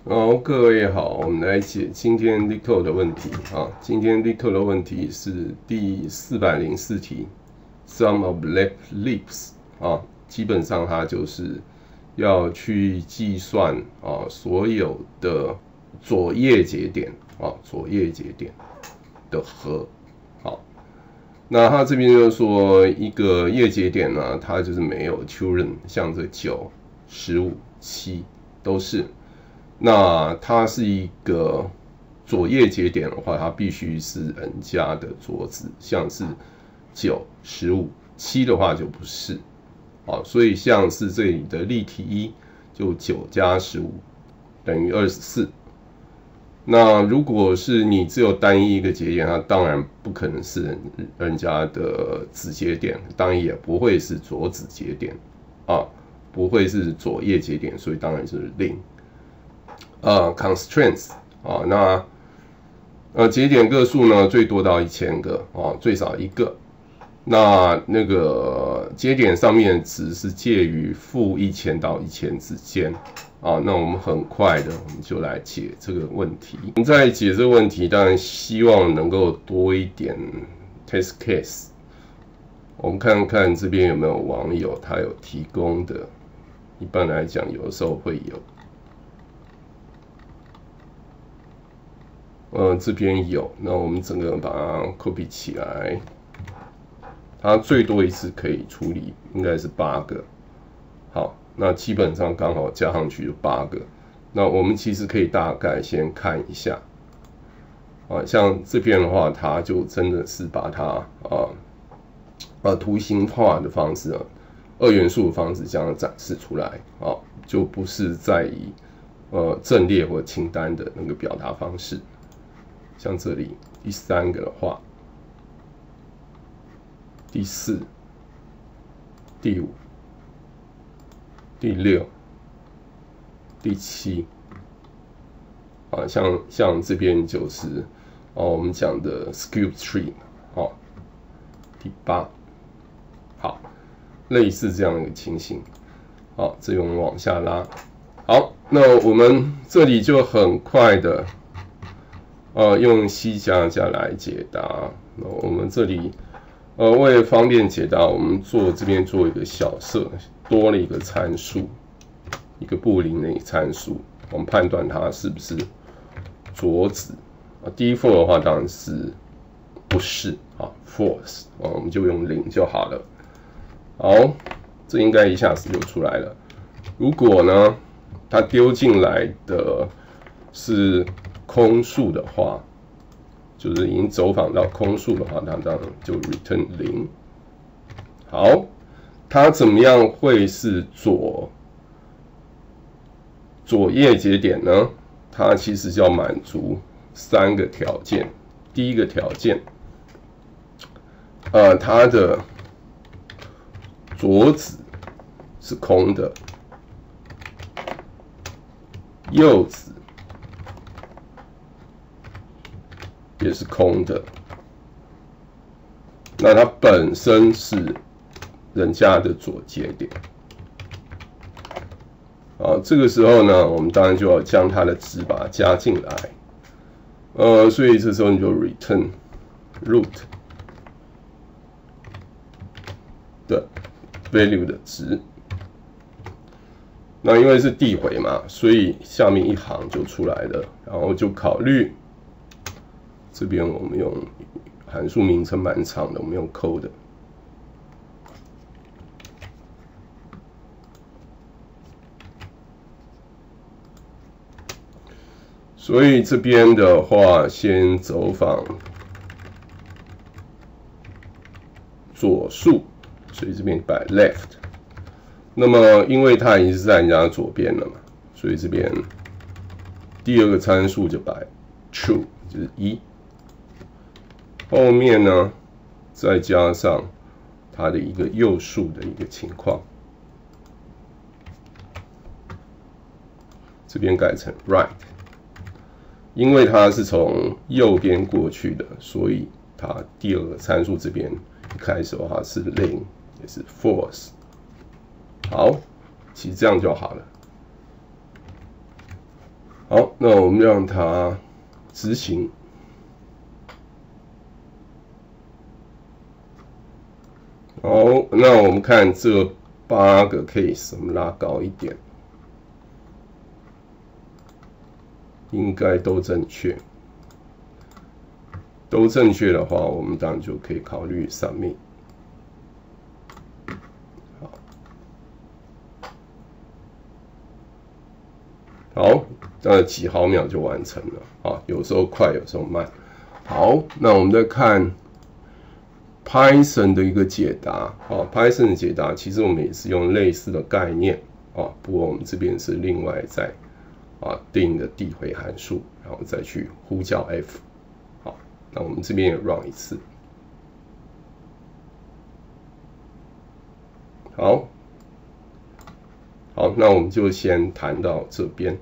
各位好，我们来解今天 LeetCode 的问题啊。今天 LeetCode 的问题是第404题 ，Sum of left leaps 啊，基本上它就是要去计算所有的左叶节点的和。好，那它这边就是说一个叶节点呢，它就是没有 children， 像这9、15、7都是。那它是一个左叶节点的话，它必须是人家的左子，像是9、15、7的话就不是。所以像是这里的例题1，就9加15等于24。那如果是你只有单一一个节点，它当然不可能是人家的子节点，当然也不会是左子节点不会是左叶节点，所以当然是0。constraints 那节点个数呢最多到1000个最少1个。那个节点上面值是介于-1000到1000之间那我们很快的我们就来解这个问题。我们在解这个问题，当然希望能够多一点 test case。我们看看这边有没有网友他有提供的，一般来讲有的时候会有。这边有，那我们整个把它 copy 起来，它最多一次可以处理应该是8个。好，那基本上刚好加上去就8个。那我们其实可以大概先看一下，像这边的话，它就真的是把它图形化的方式2元素的方式这样展示出来就不是在以阵列或清单的那个表达方式。像这里第3个的话，第4、第5、第6、第7像这边就是我们讲的 skew tree 第8，好，类似这样的一个情形。好，这边我们往下拉。好，那我们这里就很快的用 C++ 来解答。那我们这里为了方便解答，我们这边做一个小设，多了一个参数，一个布林的参数，我们判断它是不是左子。default 的话当然是不是false， 我们就用0就好了。好，这应该一下子就出来了。如果呢它丢进来的是空数的话，就是已经走访到空数的话，它当然就 return 0。好，它怎么样会是左叶节点呢？它其实就要满足3个条件。第一个条件，它的左子是空的，右子也是空的，那它本身是人家的左节点。这个时候呢，我们当然就要将它的值把它加进来。所以这时候你就 return root 的 value 的值。那因为是递回嘛，所以下面一行就出来了，然后就考虑这边我们用函数名称蛮长的，我们用 code。所以这边的话，先走访左数，所以这边摆 left。那么因为它已经是在人家左边了嘛，所以这边第2个参数就摆 true， 就是1。后面呢，再加上它的一个右数的一个情况，这边改成 right。因为它是从右边过去的，所以它第2个参数这边一开始的话是0，也是 false。好，其实这样就好了。好，那我们让它执行。好，那我们看这8个 case， 我们拉高一点，应该都正确。都正确的话，我们当然就可以考虑 submit。好，大概几毫秒就完成了啊，有时候快，有时候慢。好，那我们再看 Python 的一个解答啊 ，Python 的解答其实我们也是用类似的概念啊，不过我们这边是另外在定的递回函数，然后再去呼叫 f。好，那我们这边也 run 一次。好，那我们就先谈到这边。